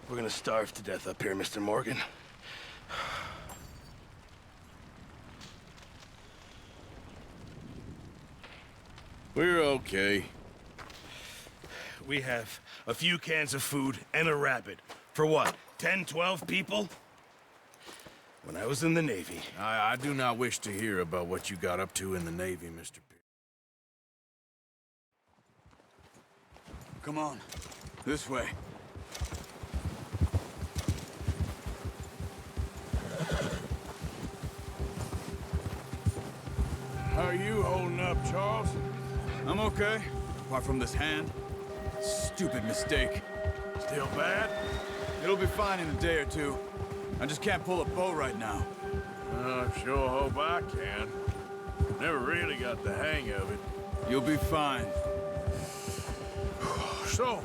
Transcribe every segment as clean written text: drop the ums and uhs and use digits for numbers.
We're gonna starve to death up here, Mr. Morgan. We're okay. We have a few cans of food and a rabbit. For what, 10, 12 people? When I was in the Navy. I do not wish to hear about what you got up to in the Navy, Mr. Pierce. Come on. This way. How are you holding up, Charles? I'm okay, apart from this hand. Stupid mistake. Still bad? It'll be fine in a day or two. I just can't pull a bow right now. I sure hope I can. Never really got the hang of it. You'll be fine. So,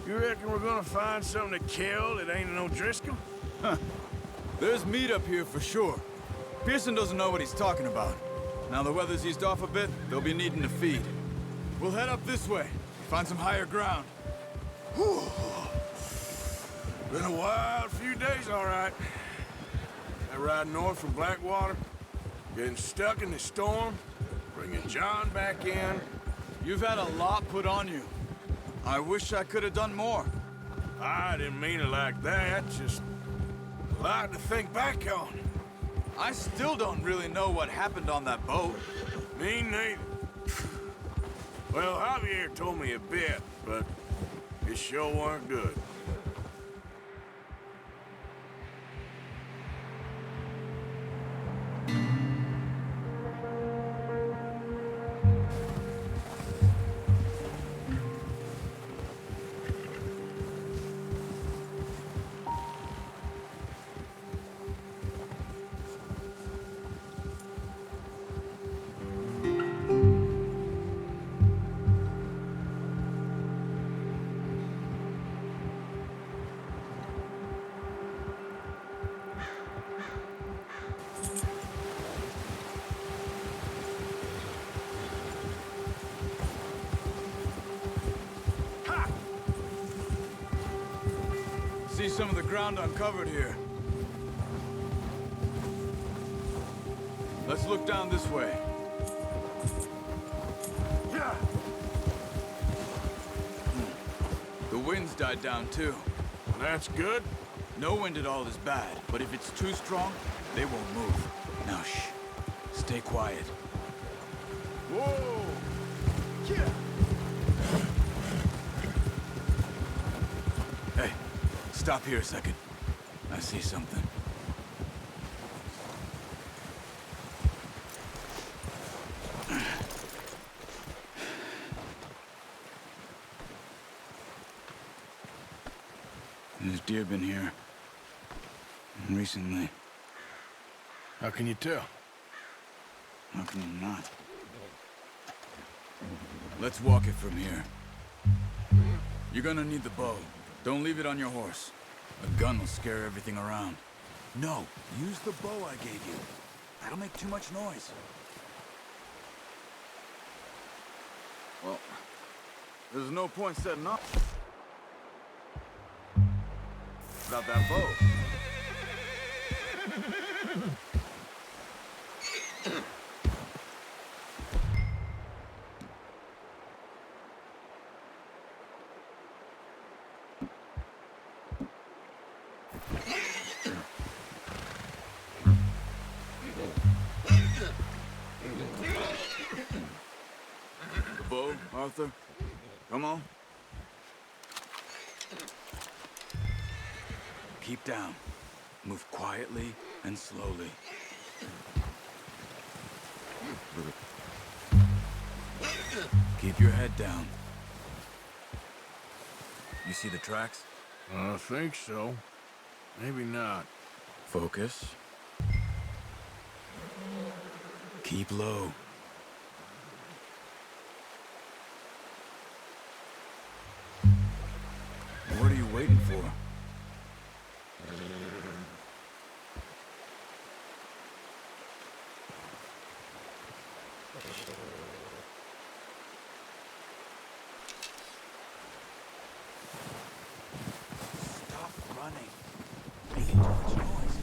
you reckon we're gonna find something to kill that ain't no Driscoll? Huh. There's meat up here for sure. Pearson doesn't know what he's talking about. Now the weather's eased off a bit, they'll be needing to feed. We'll head up this way, find some higher ground. Whew. Been a wild few days, all right. I ride north from Blackwater, getting stuck in the storm, bringing John back in. You've had a lot put on you. I wish I could have done more. I didn't mean it like that, just a lot to think back on. I still don't really know what happened on that boat. Me neither. Well, Javier told me a bit, but it sure weren't good. See some of the ground uncovered here. Let's look down this way. Yeah. The wind's died down too. That's good. No wind at all is bad, but if it's too strong, they won't move. Now shh. Stay quiet. Whoa! Yeah. Hey, stop here a second. I see something. There's deer been here. Recently. How can you tell? How can you not? Let's walk it from here. You're gonna need the bow. Don't leave it on your horse. A gun will scare everything around. No, use the bow I gave you. That'll make too much noise. Well, there's no point setting up without that bow. The bow, Arthur. Come on. Keep down. Move quietly and slowly. Keep your head down. You see the tracks? I think so. Maybe not. Focus. Keep low. What are you waiting for? running. Making too much noise.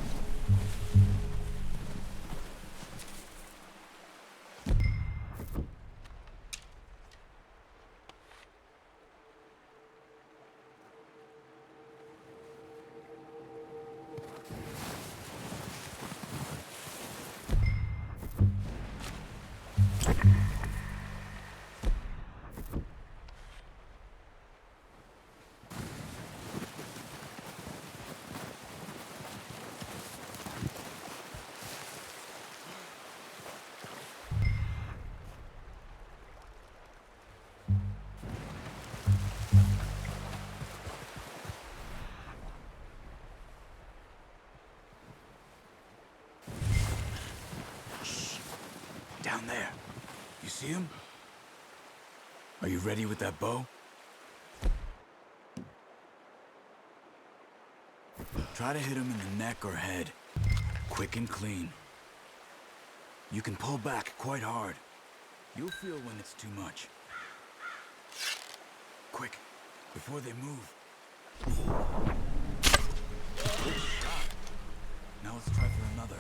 Down there. You see him? Are you ready with that bow? Try to hit him in the neck or head. Quick and clean. You can pull back quite hard. You'll feel when it's too much. Quick, before they move. Good shot. Now let's try for another.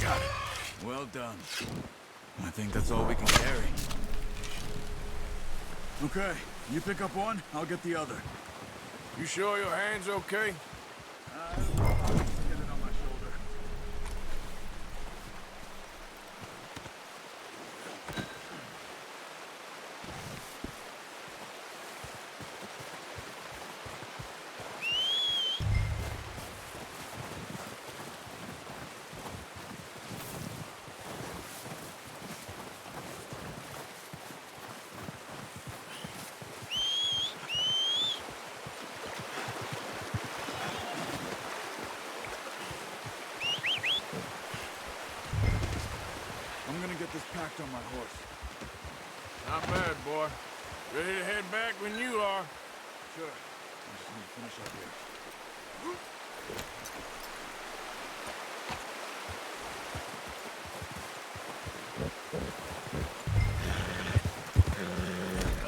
Got it. Well done. I think that's all we can carry. Okay, you pick up one, I'll get the other. You sure your hand's okay? Get it on my shoulder. I'm gonna get this packed on my horse. Not bad, boy. Ready to head back when you are. Sure. I just need to finish up here.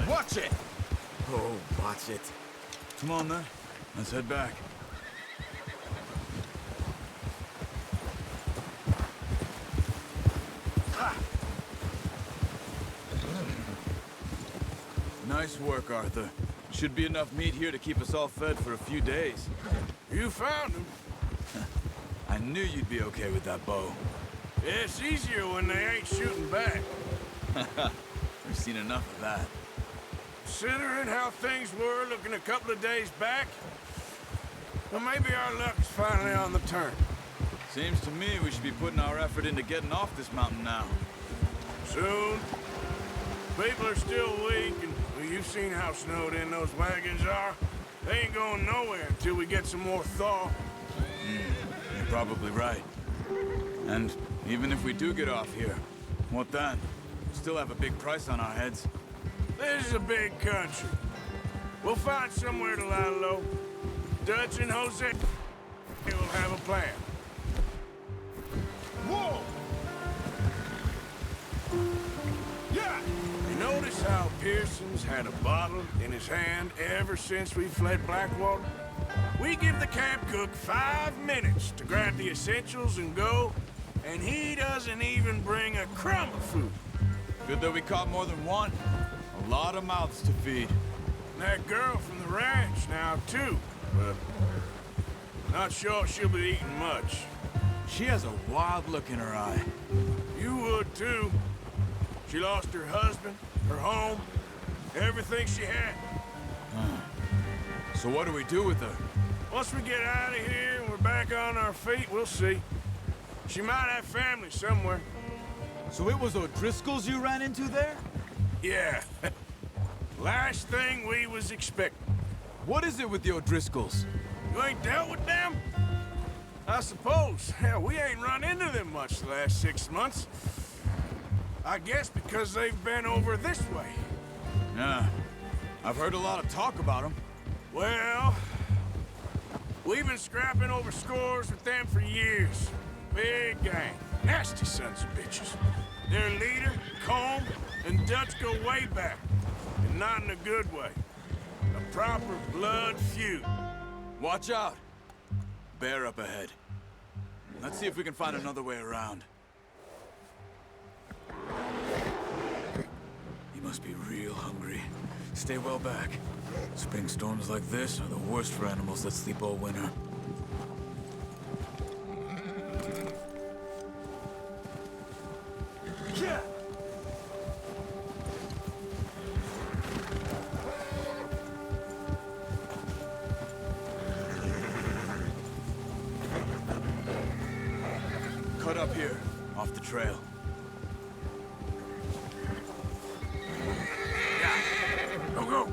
Watch it! Oh, watch it. Come on, then. Let's head back. Nice work, Arthur. Should be enough meat here to keep us all fed for a few days. You found him. I knew you'd be okay with that bow. It's easier when they ain't shooting back. We've seen enough of that. Considering how things were looking a couple of days back, well, maybe our luck's finally on the turn. Seems to me we should be putting our effort into getting off this mountain now. Soon. People are still weak, and well, you've seen how snowed in those wagons are. They ain't going nowhere until we get some more thaw. You're probably right. And even if we do get off here, what then? We still have a big price on our heads. This is a big country. We'll find somewhere to lie low. Dutch and Jose will have a plan. Whoa! Yeah! You notice how Pearson's had a bottle in his hand ever since we fled Blackwater? We give the camp cook 5 minutes to grab the essentials and go, and he doesn't even bring a crumb of food. Good that we caught more than one. A lot of mouths to feed. And that girl from the ranch now, too. But not sure she'll be eating much. She has a wild look in her eye. You would, too. She lost her husband, her home, everything she had. So what do we do with her? Once we get out of here and we're back on our feet, we'll see. She might have family somewhere. So it was O'Driscoll's you ran into there? Yeah. Last thing we was expecting. What is it with the O'Driscolls? You ain't dealt with them? I suppose. Hell, we ain't run into them much the last 6 months. I guess because they've been over this way. Yeah. I've heard a lot of talk about them. Well, we've been scrapping over scores with them for years. Big gang. Nasty sons of bitches. Their leader, Combe, and Dutch go way back. And not in a good way. A proper blood feud. Watch out. Bear up ahead. Let's see if we can find another way around. He must be real hungry. Stay well back. Spring storms like this are the worst for animals that sleep all winter. Yeah. Cut up here, off the trail. Go, go.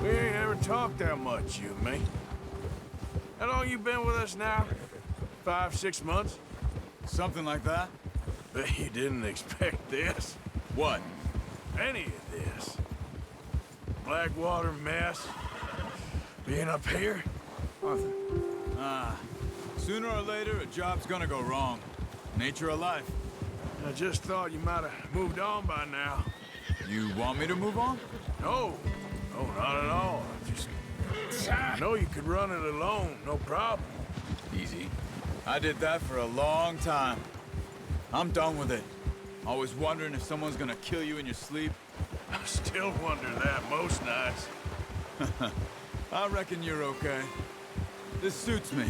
We ain't ever talked that much, you and me. How long you been with us now? 5, 6 months? Something like that? Bet you didn't expect this. What? Any of this. Blackwater mess. Being up here? Nothing. Sooner or later, a job's gonna go wrong. Nature of life. I just thought you might have moved on by now. You want me to move on? No. No, not at all. I know you could run it alone, no problem. Easy. I did that for a long time. I'm done with it. Always wondering if someone's gonna kill you in your sleep. I still wonder that most nights. I reckon you're okay. This suits me.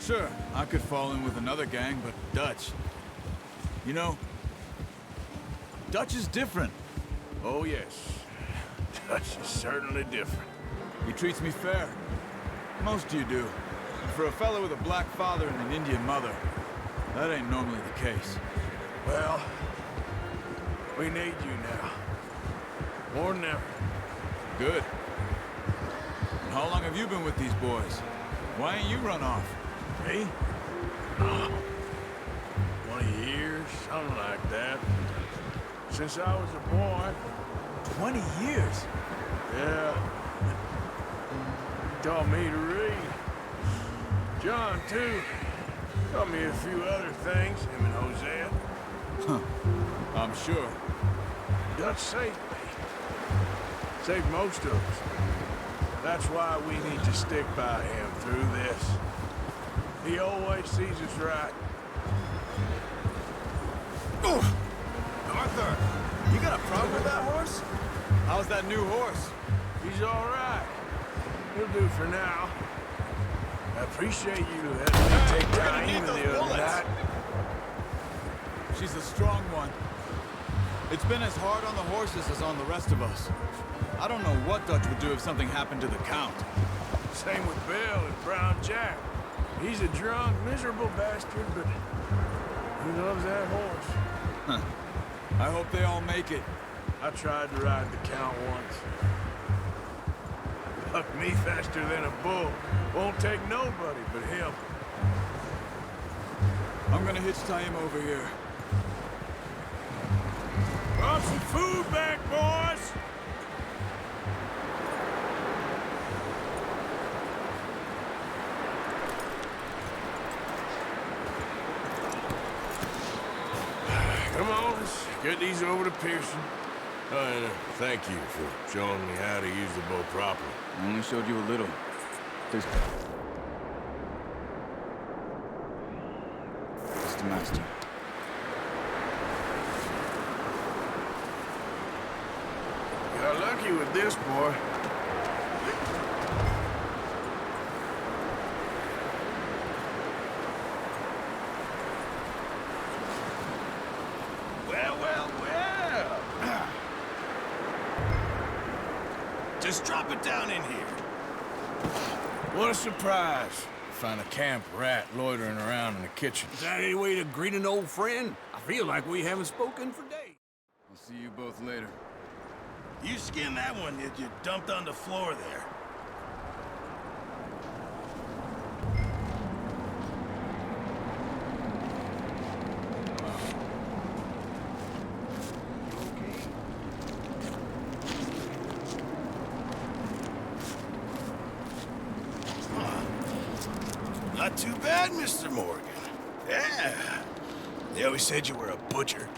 Sure, I could fall in with another gang, but Dutch... You know, Dutch is different. Oh, yes. Dutch is certainly different. He treats me fair. Most of you do. And for a fellow with a black father and an Indian mother, that ain't normally the case. Well, we need you now. More than ever. Good. And how long have you been with these boys? Why ain't you run off? Me? 20 years, something like that. Since I was a boy. 20 years? Yeah. Taught me to read. John, too. Taught me a few other things, him and Hosea. Huh. I'm sure. Dutch saved me. Saved most of us. That's why we need to stick by him through this. He always sees us right. Arthur, you got a problem with that horse? How's that new horse? He's all right. He'll do for now. I appreciate you letting me take time with the other night. She's a strong one. It's been as hard on the horses as on the rest of us. I don't know what Dutch would do if something happened to the Count. Same with Bill and Brown Jack. He's a drunk, miserable bastard, but he loves that horse. Huh. I hope they all make it. I tried to ride the Count once. Bucked me faster than a bull. Won't take nobody but him. I'm gonna hitch tie him over here. Brought some food back, boys! Come on, let's get these over to Pearson. And thank you for showing me how to use the bow properly. I only showed you a little. There's... Mr. Master. lucky with this, boy. Well, well, well. Just drop it down in here. What a surprise. Find a camp rat loitering around in the kitchen. Is that any way to greet an old friend? I feel like we haven't spoken for days. I'll see you both later. You skinned that one that you dumped on the floor there. Not too bad, Mr. Morgan. Yeah. They always said you were a butcher.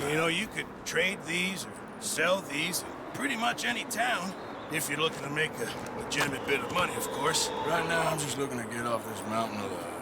You know, you could trade these or sell these in pretty much any town, if you're looking to make a legitimate bit of money, of course. Right now, I'm just looking to get off this mountain alive.